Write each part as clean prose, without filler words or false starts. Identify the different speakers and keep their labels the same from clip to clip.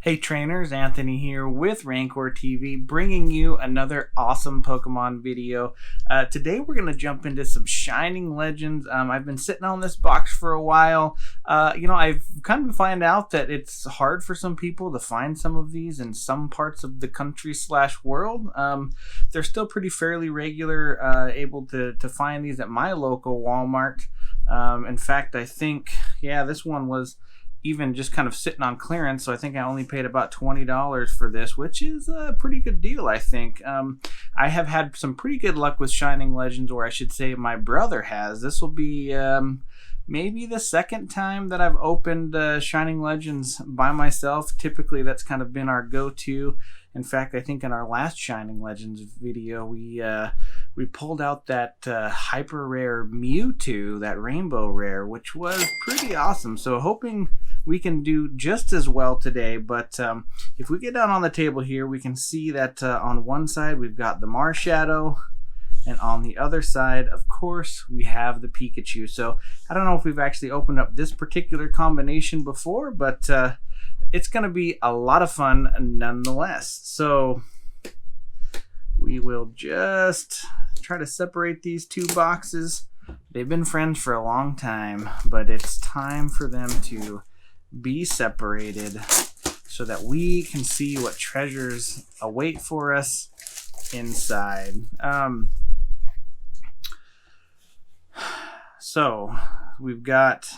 Speaker 1: Hey trainers, Anthony here with Rancor TV, bringing you another awesome Pokemon video. Today we're going to jump into some Shining Legends. I've been sitting on this box for a while. I've kind of found out that it's hard for some people to find some of these in some parts of the country / world. They're still pretty fairly regular, able to find these at my local Walmart. In fact, I think, this one was even just kind of sitting on clearance, so I think I only paid about $20 for this, which is a pretty good deal, I think. I have had some pretty good luck with Shining Legends, or I should say my brother has. This will be maybe the second time that I've opened Shining Legends by myself. Typically that's kind of been our go-to. In fact, I think in our last Shining Legends video, we pulled out that hyper rare Mewtwo, that rainbow rare, which was pretty awesome. So hoping we can do just as well today. But if we get down on the table here, we can see that on one side we've got the Marshadow, and on the other side, of course, we have the Pikachu. So I don't know if we've actually opened up this particular combination before, but it's going to be a lot of fun nonetheless. So we will just try to separate these two boxes. They've been friends for a long time, but it's time for them to be separated so that we can see what treasures await for us inside. So we've got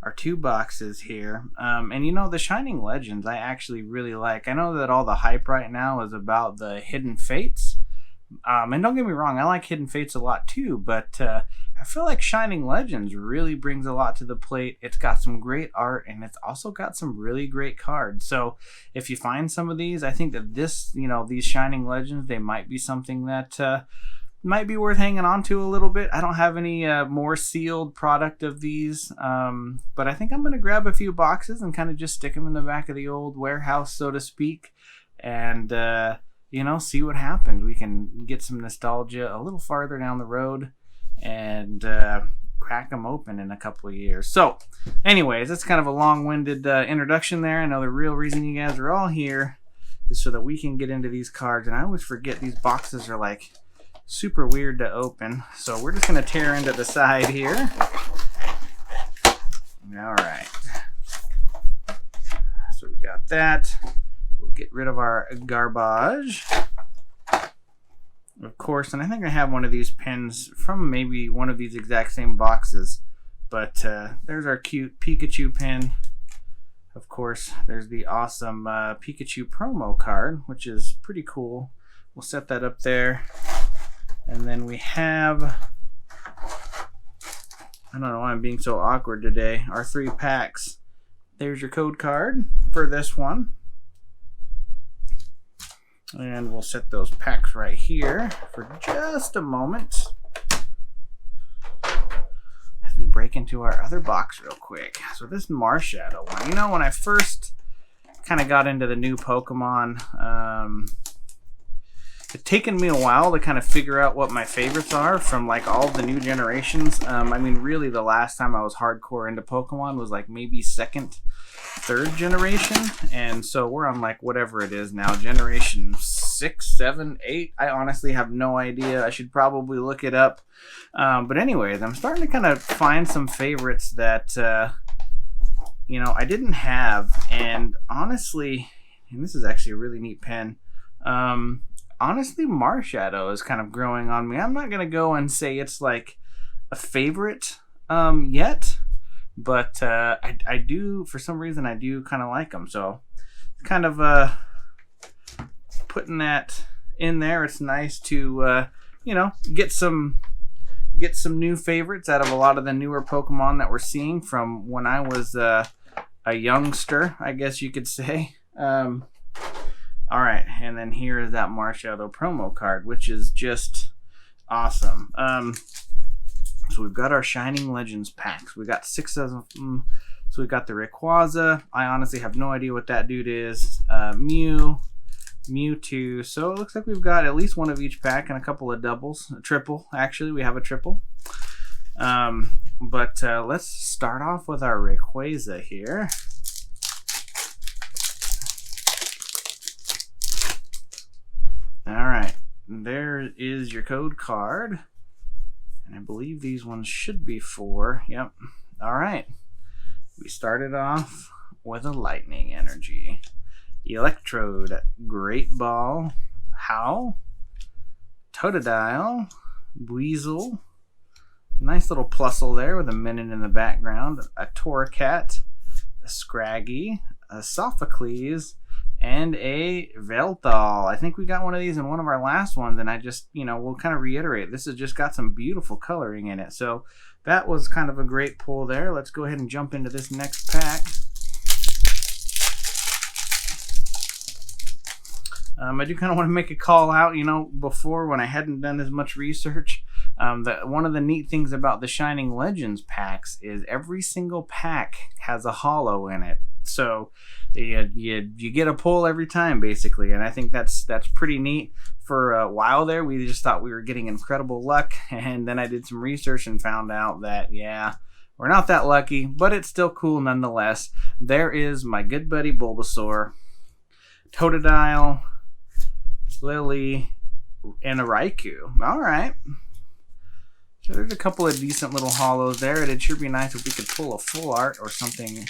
Speaker 1: our two boxes here, and the Shining Legends I actually really like. I know that all the hype right now is about the Hidden Fates, and don't get me wrong, I like Hidden Fates a lot too, but I feel like Shining Legends really brings a lot to the plate. It's got some great art, and it's also got some really great cards. So if you find some of these, I think that these Shining Legends, they might be something that might be worth hanging on to a little bit. I don't have any more sealed product of these, but I think I'm going to grab a few boxes and kind of just stick them in the back of the old warehouse, so to speak, and see what happens. We can get some nostalgia a little farther down the road and crack them open in a couple of years. So anyways, that's kind of a long-winded introduction there. I know the real reason you guys are all here is so that we can get into these cards, and I always forget these boxes are like super weird to open. So we're just going to tear into the side here. All right. So we got that. We'll get rid of our garbage, of course, and I think I have one of these pins from maybe one of these exact same boxes. But there's our cute Pikachu pin. Of course, there's the awesome Pikachu promo card, which is pretty cool. We'll set that up there. And then we have, I don't know why I'm being so awkward today, our 3 packs. There's your code card for this one. And we'll set those packs right here for just a moment as we break into our other box real quick. So this Marshadow one, when I first kind of got into the new Pokemon, it's taken me a while to kind of figure out what my favorites are from like all the new generations. Really the last time I was hardcore into Pokemon was like maybe second, third generation. And so we're on like whatever it is now, generation 6, 7, 8. I honestly have no idea. I should probably look it up. But anyways, I'm starting to kind of find some favorites that, I didn't have. And honestly, and this is actually a really neat pen, honestly, Marshadow is kind of growing on me. I'm not going to go and say it's like a favorite yet, but I do, for some reason, I do kind of like them. So kind of putting that in there. It's nice to, get some new favorites out of a lot of the newer Pokemon that we're seeing from when I was a youngster, I guess you could say. All right, and then here is that Marshadow promo card, which is just awesome. So we've got our Shining Legends packs. We got 6 of them. So we've got the Rayquaza. I honestly have no idea what that dude is. Mewtwo. So it looks like we've got at least one of each pack and a couple of doubles. A triple, actually. We have a triple. But let's start off with our Rayquaza here. here is your code card. And I believe these ones should be 4. Yep. All right. We started off with a Lightning Energy, Electrode, Great Ball, Howl, Totodile, Weasel, nice little Plusle there with a minute in the background, a Torracat, a Scraggy, a Sophocles, and a Veltal. I think we got one of these in one of our last ones, and I just, we'll kind of reiterate, this has just got some beautiful coloring in it. So that was kind of a great pull there. Let's go ahead and jump into this next pack. I do kind of want to make a call out, before when I hadn't done as much research. That one of the neat things about the Shining Legends packs is every single pack has a holo in it. So you get a pull every time, basically, and I think that's pretty neat. For a while there, we just thought we were getting incredible luck, and then I did some research and found out that, yeah, we're not that lucky, but it's still cool nonetheless. There is my good buddy Bulbasaur, Totodile, Lily, and a Raikou. All right. So there's a couple of decent little holos there. It'd sure be nice if we could pull a full art or something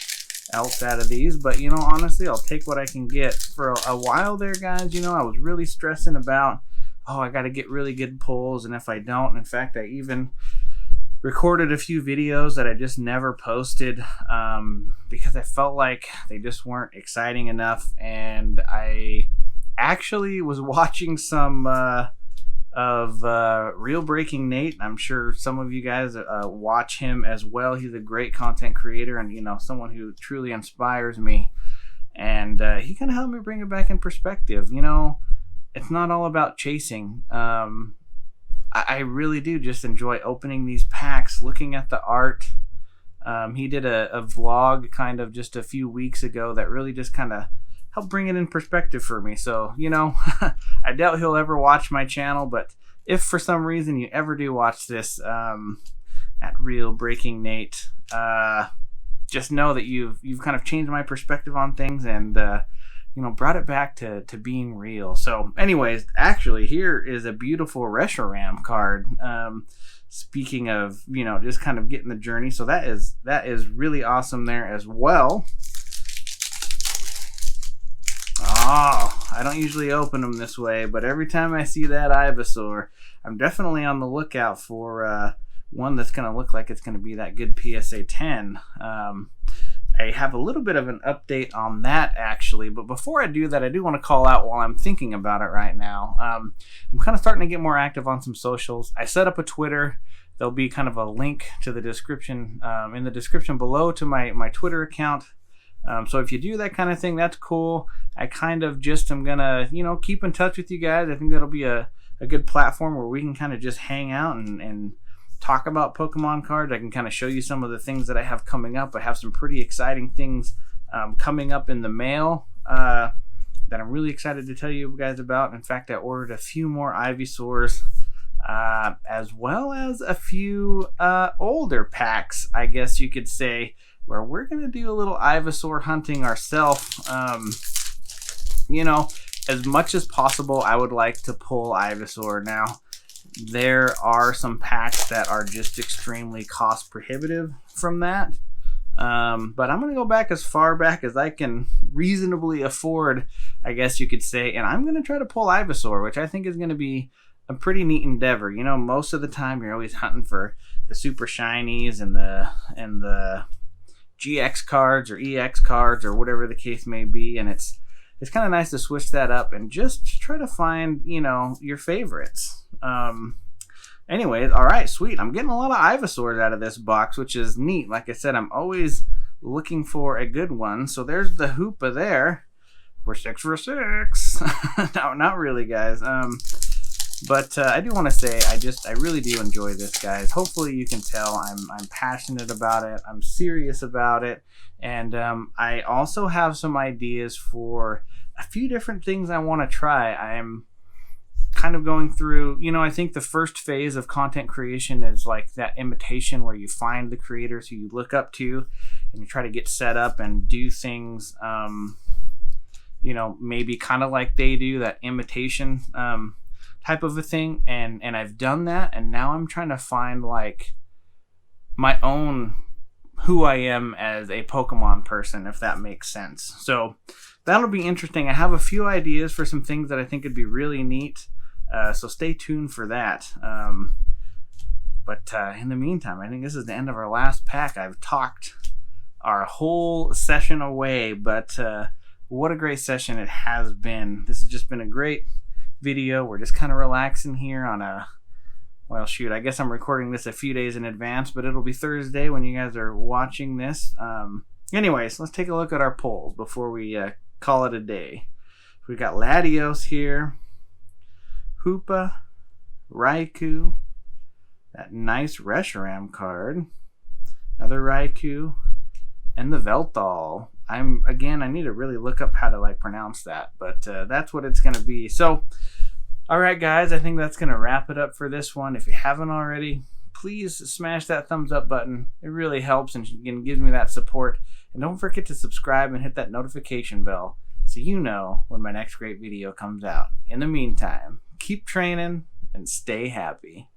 Speaker 1: else out of these, but honestly, I'll take what I can get. For a while there, guys, I was really stressing about, I got to get really good pulls, and if I don't, in fact, I even recorded a few videos that I just never posted because I felt like they just weren't exciting enough. And I actually was watching some of Real Breaking Nate. I'm sure some of you guys watch him as well. He's a great content creator and someone who truly inspires me, and he kind of helped me bring it back in perspective. It's not all about chasing. I really do just enjoy opening these packs, looking at the art. He did a vlog kind of just a few weeks ago that really just kind of help bring it in perspective for me. So, I doubt he'll ever watch my channel, but if for some reason you ever do watch this at Real Breaking Nate, just know that you've kind of changed my perspective on things and, brought it back to being real. So anyways, actually, here is a beautiful Reshiram card. Speaking of, just kind of getting the journey. So that is really awesome there as well. Oh, I don't usually open them this way, but every time I see that Ivysaur, I'm definitely on the lookout for one that's going to look like it's going to be that good PSA 10. I have a little bit of an update on that, actually, but before I do that, I do want to call out while I'm thinking about it right now. I'm kind of starting to get more active on some socials. I set up a Twitter. There'll be kind of a link to the description, in the description below, to my Twitter account. So if you do that kind of thing, that's cool. I kind of just am going to, keep in touch with you guys. I think that'll be a good platform where we can kind of just hang out and talk about Pokemon cards. I can kind of show you some of the things that I have coming up. I have some pretty exciting things coming up in the mail that I'm really excited to tell you guys about. In fact, I ordered a few more Ivysaurs as well as a few older packs, I guess you could say, where we're going to do a little Ivysaur hunting ourselves. As much as possible, I would like to pull Ivysaur. Now, there are some packs that are just extremely cost prohibitive from that. But I'm going to go back as far back as I can reasonably afford, I guess you could say. And I'm going to try to pull Ivysaur, which I think is going to be a pretty neat endeavor. Most of the time you're always hunting for the super shinies and the GX cards or EX cards or whatever the case may be, and it's kind of nice to switch that up and just try to find your favorites. Anyways, all right, sweet. I'm getting a lot of Ivysaurs out of this box, which is neat. Like I said, I'm always looking for a good one. So there's the Hoopa there. We're 6 for 6. No, not really, guys. But I do want to say I really do enjoy this, guys. Hopefully you can tell I'm passionate about it. I'm serious about it. And I also have some ideas for a few different things I want to try. I am kind of going through, I think the first phase of content creation is like that imitation where you find the creators who you look up to and you try to get set up and do things, maybe kind of like they do, that imitation. type of a thing, and I've done that, and now I'm trying to find like my own who I am as a Pokemon person, if that makes sense. So that'll be interesting. I have a few ideas for some things that I think would be really neat. So stay tuned for that. But in the meantime, I think this is the end of our last pack. I've talked our whole session away, but what a great session it has been. This has just been a great video. We're just kind of relaxing here on a, well, shoot, I guess I'm recording this a few days in advance, but it'll be Thursday when you guys are watching this. Anyways, let's take a look at our polls before we call it a day. We've got Latios here, Hoopa, Raikou, that nice Reshiram card, another Raikou, and the Veltal. I need to really look up how to like pronounce that, but that's what it's going to be. So, all right, guys, I think that's going to wrap it up for this one. If you haven't already, please smash that thumbs up button. It really helps and gives me that support. And don't forget to subscribe and hit that notification bell so you know when my next great video comes out. In the meantime, keep training and stay happy.